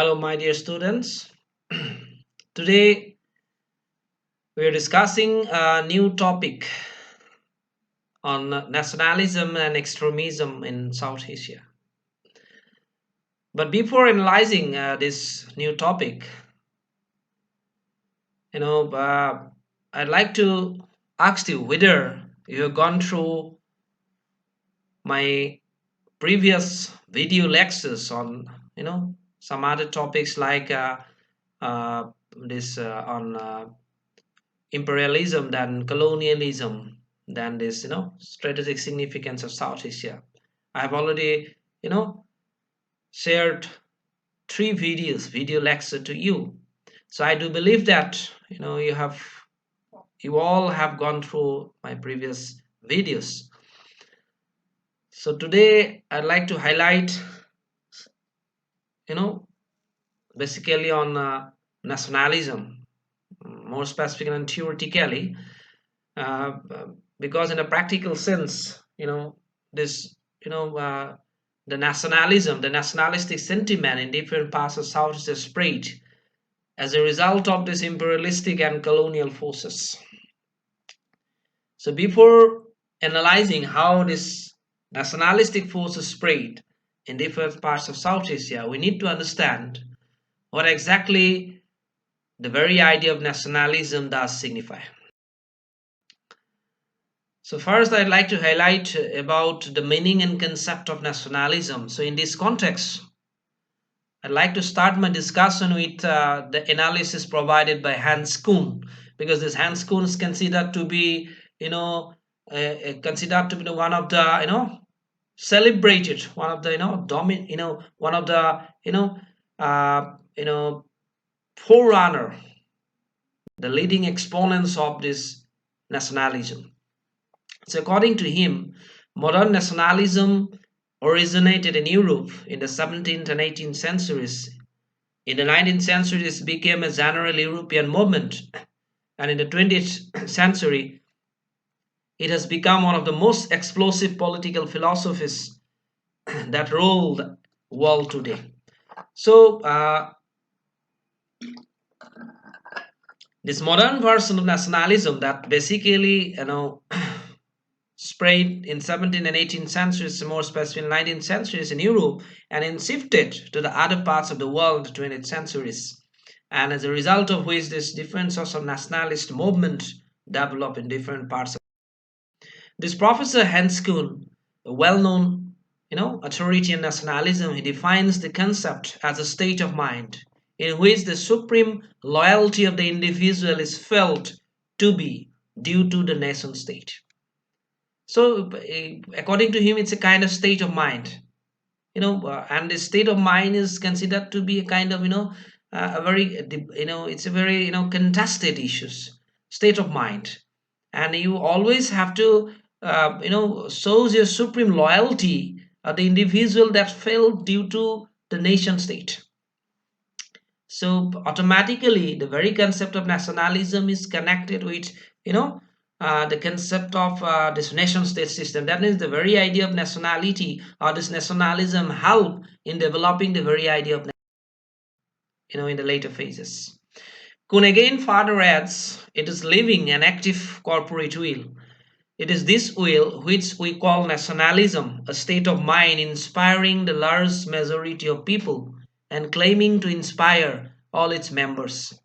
Hello, my dear students. Today we are discussing a new topic on nationalism and extremism in South Asia. But before analyzing this new topic, you know, I'd like to ask you whether you have gone through my previous video lectures on, some other topics like this on imperialism, then colonialism, then this strategic significance of South Asia. I have already you know shared three video lecture to you. So I do believe that you all have gone through my previous videos. So today I'd like to highlight you know basically on nationalism, more specifically and theoretically, uh, because in a practical sense, this you know the nationalism, the nationalistic sentiment in different parts of South Asia spread as a result of this imperialistic and colonial forces. So before analyzing how this nationalistic forces spread in different parts of South Asia, we need to understand what exactly the very idea of nationalism does signify. So first, I'd like to highlight about the meaning and concept of nationalism. So in this context, I'd like to start my discussion with the analysis provided by Hans Kuhn, because this Hans Kuhn is considered to be, one of the, celebrated, one of the, one of the, forerunner, the leading exponents of this nationalism. So, according to him, modern nationalism originated in Europe in the 17th and 18th centuries. In the 19th century, it became a general European movement, and in the 20th century, it has become one of the most explosive political philosophies that rule the world today. So, this modern version of nationalism that basically, spread in 17th and 18th centuries, more specifically 19th centuries in Europe, and then shifted to the other parts of the world in the 20th centuries. And as a result of which, this different sorts of nationalist movement develop in different parts. This Professor Hans Kuhn, a well-known, authority in nationalism, he defines the concept as a state of mind in which the supreme loyalty of the individual is felt to be due to the nation state. So, according to him, it's a kind of state of mind, and the state of mind is considered to be a kind of, a very, it's a very, contested issues, state of mind, and you always have to, shows your supreme loyalty of the individual that fell due to the nation state. So automatically, the very concept of nationalism is connected with, the concept of this nation state system. That means the very idea of nationality or this nationalism help in developing the very idea of, in the later phases. Kuhn again further adds, it is living and active corporate will. It is this will which we call nationalism, a state of mind inspiring the large majority of people and claiming to inspire all its members.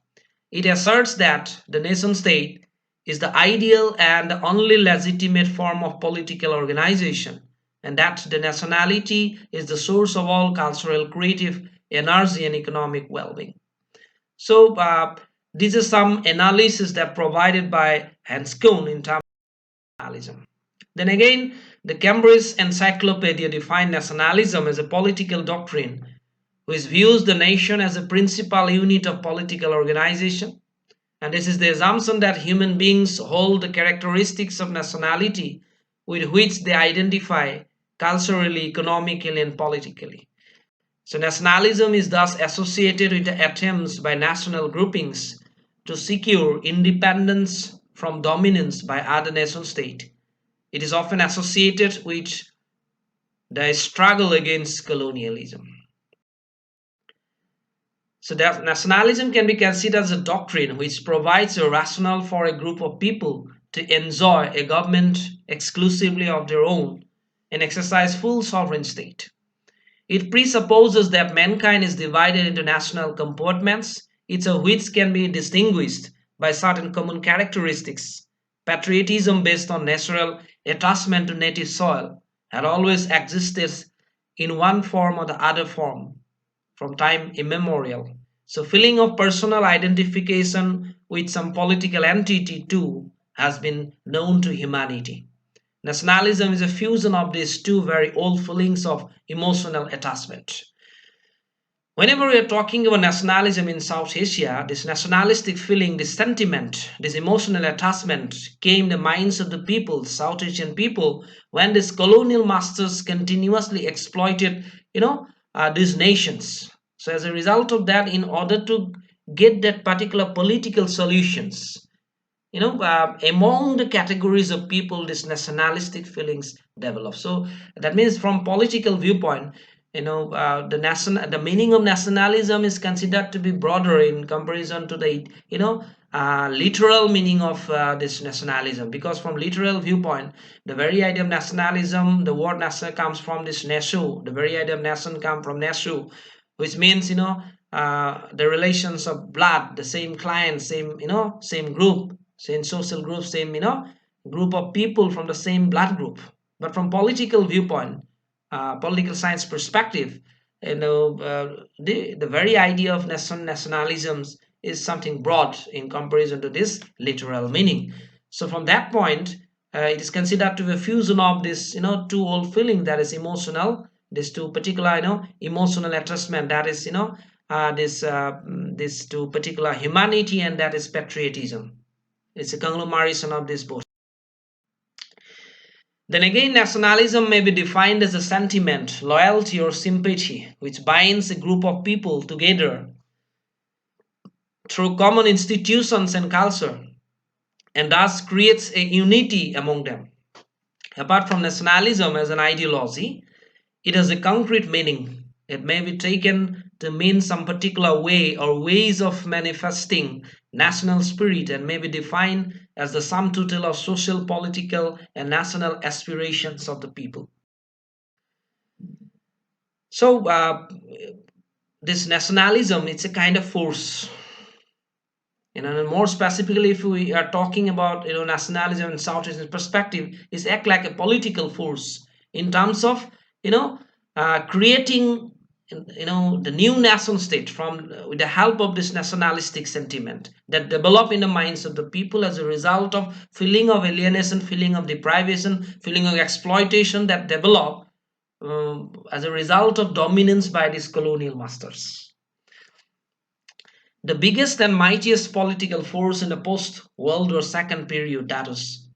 It asserts that the nation state is the ideal and the only legitimate form of political organization, and that the nationality is the source of all cultural, creative energy and economic well-being. So, these are some analysis that provided by Hans Kuhn in terms of nationalism. Then again, the Cambridge Encyclopedia defined nationalism as a political doctrine which views the nation as a principal unit of political organization. And this is the assumption that human beings hold the characteristics of nationality with which they identify culturally, economically, and politically. So, nationalism is thus associated with the attempts by national groupings to secure independence from dominance by other nation states. It is often associated with the struggle against colonialism. So that nationalism can be considered as a doctrine which provides a rationale for a group of people to enjoy a government exclusively of their own and exercise full sovereign state. It presupposes that mankind is divided into national compartments, each of which can be distinguished by certain common characteristics. Patriotism based on natural attachment to native soil had always existed in one form or the other form from time immemorial. So, feeling of personal identification with some political entity too has been known to humanity. Nationalism is a fusion of these two very old feelings of emotional attachment. Whenever we are talking about nationalism in South Asia, this nationalistic feeling, this sentiment, this emotional attachment came in the minds of the people, South Asian people, when these colonial masters continuously exploited, these nations. So as a result of that, in order to get that particular political solutions, among the categories of people this nationalistic feelings develop. So that means from political viewpoint, the meaning of nationalism is considered to be broader in comparison to the literal meaning of this nationalism, because from literal viewpoint, the very idea of nationalism, the word national comes from this nesu, the very idea of nation comes from nesu, which means the relations of blood, the same client, same same group, same social group, same group of people from the same blood group. But from political viewpoint, political science perspective, the very idea of nationalisms is something broad in comparison to this literal meaning. So from that point, it is considered to be a fusion of this two old feeling, that is emotional, this two particular emotional attachment, that is this to particular humanity, and that is patriotism. It's a conglomeration of this both. Then again, nationalism may be defined as a sentiment, loyalty, or sympathy which binds a group of people together through common institutions and culture, and thus creates a unity among them. Apart from nationalism as an ideology, it has a concrete meaning. It may be taken to mean some particular way or ways of manifesting national spirit, and may be defined as the sum total of social, political, and national aspirations of the people. So, this nationalism, it's a kind of force. And more specifically, if we are talking about nationalism in South Asian perspective, is act like a political force in terms of creating the new nation state from with the help of this nationalistic sentiment that develop in the minds of the people as a result of feeling of alienation, feeling of deprivation, feeling of exploitation that develop as a result of dominance by these colonial masters. The biggest and mightiest political force in the post-World War II period, that is,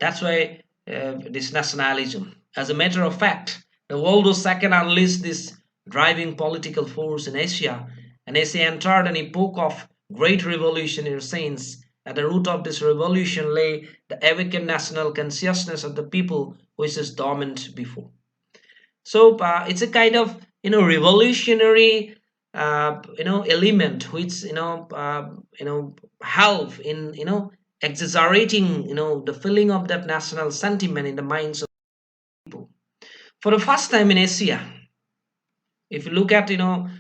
that's why this nationalism. As a matter of fact, the World War II unleashed this driving political force in Asia, and Asia entered an epoch of great revolution in a sense. At the root of this revolution lay the awakened national consciousness of the people, which is dormant before. So it's a kind of revolutionary element which help in exaggerating the feeling of that national sentiment in the minds of people. For the first time in Asia, if you look at the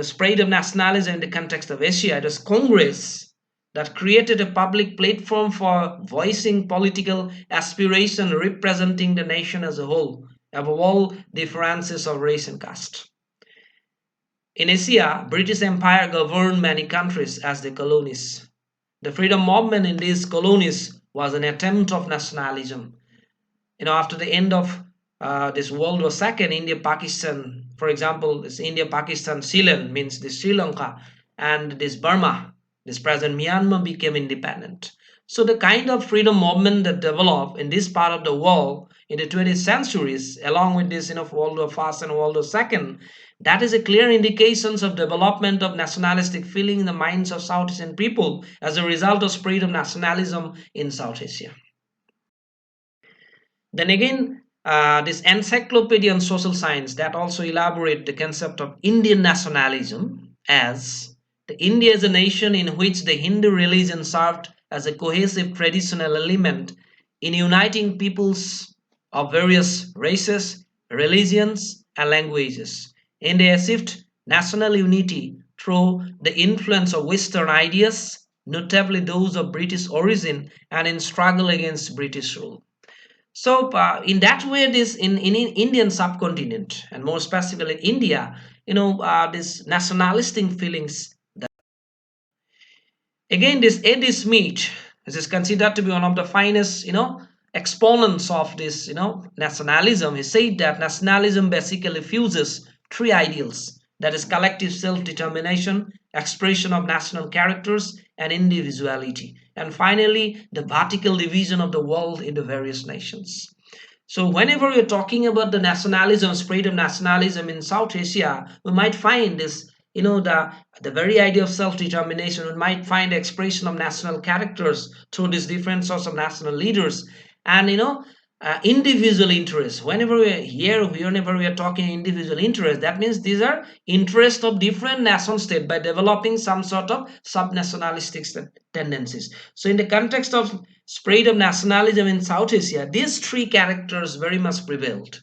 spread of nationalism in the context of Asia, it was Congress that created a public platform for voicing political aspiration, representing the nation as a whole, above all differences of race and caste. In Asia, British Empire governed many countries as the colonies. The freedom movement in these colonies was an attempt of nationalism. After the end of this World War II, India, Pakistan, for example, this India, Pakistan, Ceylon means this Sri Lanka, and this Burma, this present Myanmar, became independent. So the kind of freedom movement that developed in this part of the world in the 20th centuries, along with this World War I and World War II, that is a clear indications of development of nationalistic feeling in the minds of South Asian people as a result of spread of nationalism in South Asia. Then again, this encyclopedia on social science that also elaborate the concept of Indian nationalism as the India is a nation in which the Hindu religion served as a cohesive traditional element in uniting peoples of various races, religions, and languages. India achieved national unity through the influence of Western ideas, notably those of British origin, and in struggle against British rule. So, in that way, this in Indian subcontinent and more specifically India, this nationalistic feelings. Again, this Eddie Smith is considered to be one of the finest, exponents of this, nationalism. He said that nationalism basically fuses three ideals, that is collective self-determination, expression of national characters, and individuality. And finally, the vertical division of the world into various nations. So whenever we're talking about the nationalism, spread of nationalism in South Asia, we might find this, the very idea of self-determination. We might find the expression of national characters through these different sorts of national leaders, and individual interests. Whenever we are talking individual interests, that means these are interests of different nation state by developing some sort of sub-nationalistic tendencies. So in the context of spread of nationalism in South Asia, these three characters very much prevailed.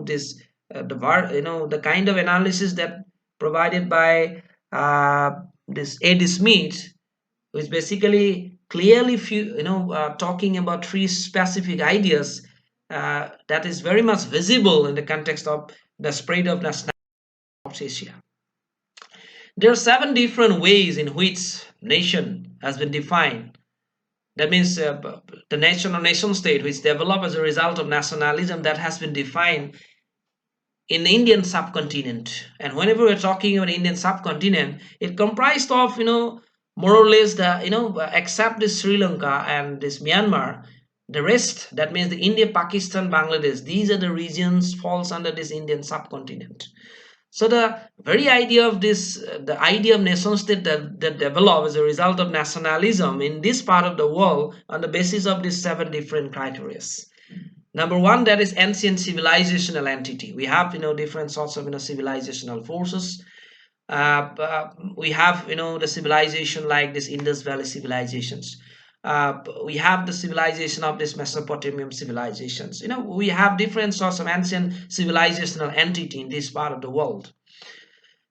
This the kind of analysis that provided by this A.D. Smith, which basically clearly talking about three specific ideas that is very much visible in the context of the spread of nationalism in South Asia. There are seven different ways in which nation has been defined. That means the nation or nation state which developed as a result of nationalism that has been defined in the Indian subcontinent. And whenever we're talking about Indian subcontinent, it comprised of, more or less the, except this Sri Lanka and this Myanmar, the rest, that means the India, Pakistan, Bangladesh, these are the regions falls under this Indian subcontinent. So the very idea of this, the idea of nation state that developed as a result of nationalism in this part of the world on the basis of these seven different criteria. Number one, that is ancient civilizational entity. We have different sorts of civilizational forces. We have the civilization like this Indus Valley civilizations. We have the civilization of this Mesopotamian civilizations. We have different sorts of ancient civilizational entity in this part of the world.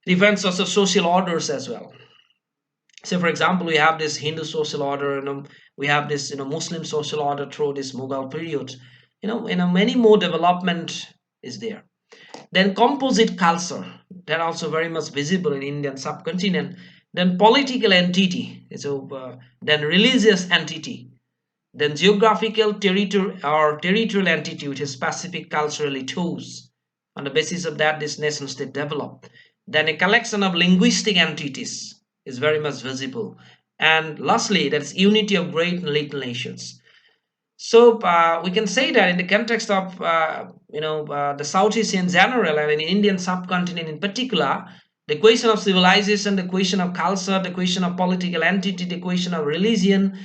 Different sorts of social orders as well. So, for example, we have this Hindu social order, we have this Muslim social order through this Mughal period. Many more development is there. Then composite culture, that also very much visible in Indian subcontinent. Then political entity, then religious entity, then geographical territory or territorial entity which is specific culturally chose. On the basis of that, this nation state developed. Then a collection of linguistic entities is very much visible. And lastly, that's unity of great and little nations. So we can say that in the context of the South Asia in general and in the Indian subcontinent in particular, the question of civilization, the question of culture, the question of political entity, the question of religion,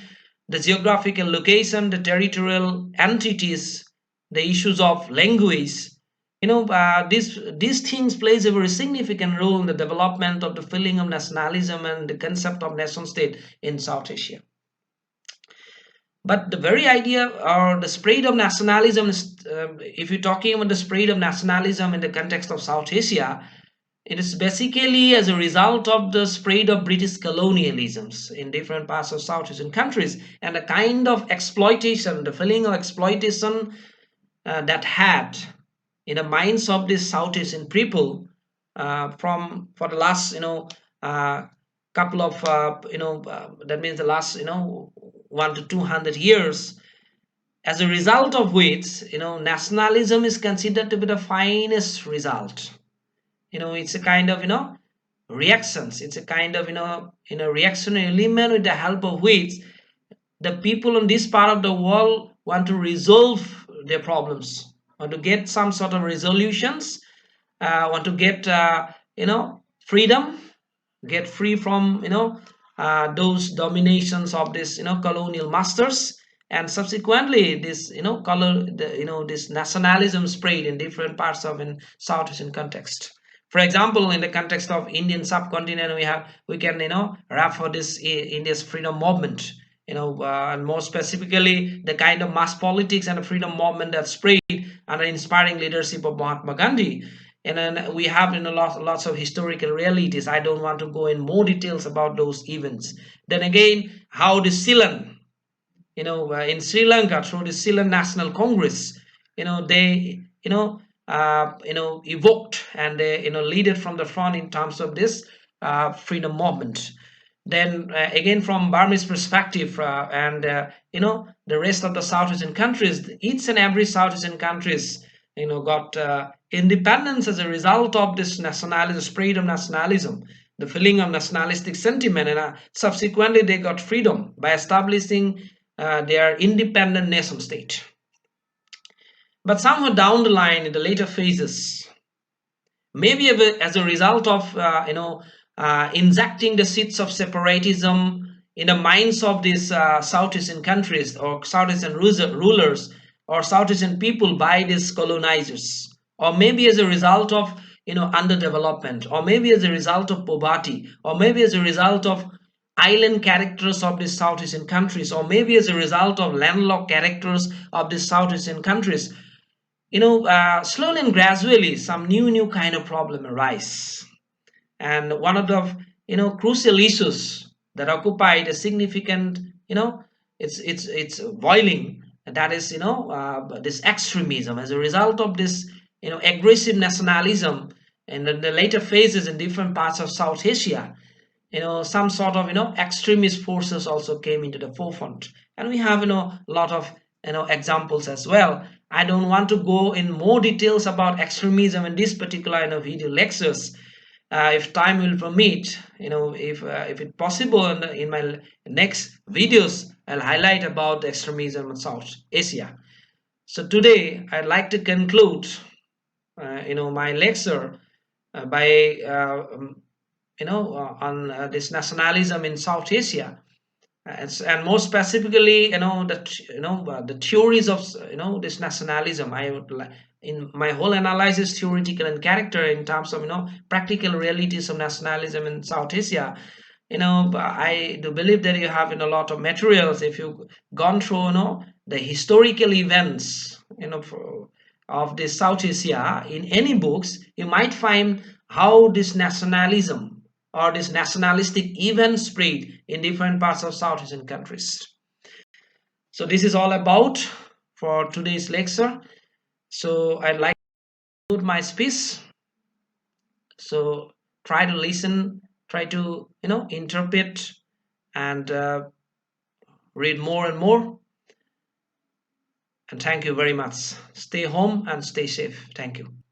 the geographical location, the territorial entities, the issues of language, these things plays a very significant role in the development of the feeling of nationalism and the concept of nation state in South Asia. But the very idea or the spread of nationalism is, if you're talking about the spread of nationalism in the context of South Asia, it is basically as a result of the spread of British colonialisms in different parts of South Asian countries and the kind of exploitation, the feeling of exploitation that had in the minds of these South Asian people for the last couple of that means the last 1 to 200 years, as a result of which nationalism is considered to be the finest result. It's a kind of reactions. It's a kind of reactionary element with the help of which the people in this part of the world want to resolve their problems, want to get some sort of resolutions, want to get freedom, get free from those dominations of this colonial masters, and subsequently this this nationalism spread in different parts of in South Asian context. For example, in the context of Indian subcontinent, we can refer this India's freedom movement, and more specifically the kind of mass politics and freedom movement that spread under inspiring leadership of Mahatma Gandhi. And then we have lots of historical realities. I don't want to go in more details about those events. Then again, how the Ceylon, in Sri Lanka, through the Ceylon National Congress, they evoked and they lead it from the front in terms of this freedom movement. Then again, from Burmese perspective, and the rest of the South Asian countries, each and every South Asian countries got independence as a result of this nationalism, spread of nationalism, the feeling of nationalistic sentiment, and subsequently they got freedom by establishing their independent nation state. But somehow down the line, in the later phases, maybe as a result of injecting the seeds of separatism in the minds of these South Asian countries or South Asian rulers or South Asian people by these colonizers, or maybe as a result of underdevelopment, or maybe as a result of poverty, or maybe as a result of island characters of these South Asian countries, or maybe as a result of landlocked characters of these South Asian countries, slowly and gradually some new kind of problem arise. And one of the crucial issues that occupied a significant, it's boiling, and that is this extremism as a result of this aggressive nationalism. And in the later phases in different parts of South Asia, some sort of extremist forces also came into the forefront, and we have a lot of examples as well. I don't want to go in more details about extremism in this particular video lectures. If time will permit, if it's possible, in my next videos I'll highlight about extremism in South Asia. So today I'd like to conclude my lecture by on this nationalism in South Asia, and more specifically, the theories of this nationalism. I would like, in my whole analysis, theoretical and character, in terms of practical realities of nationalism in South Asia. I do believe that you have a lot of materials. If you've gone through the historical events of this South Asia in any books, you might find how this nationalism or this nationalistic event spread in different parts of South Asian countries. So this is all about for today's lecture. So I'd like to conclude my speech. So try to listen, try to interpret, and read more and more. And thank you very much. Stay home and stay safe. Thank you.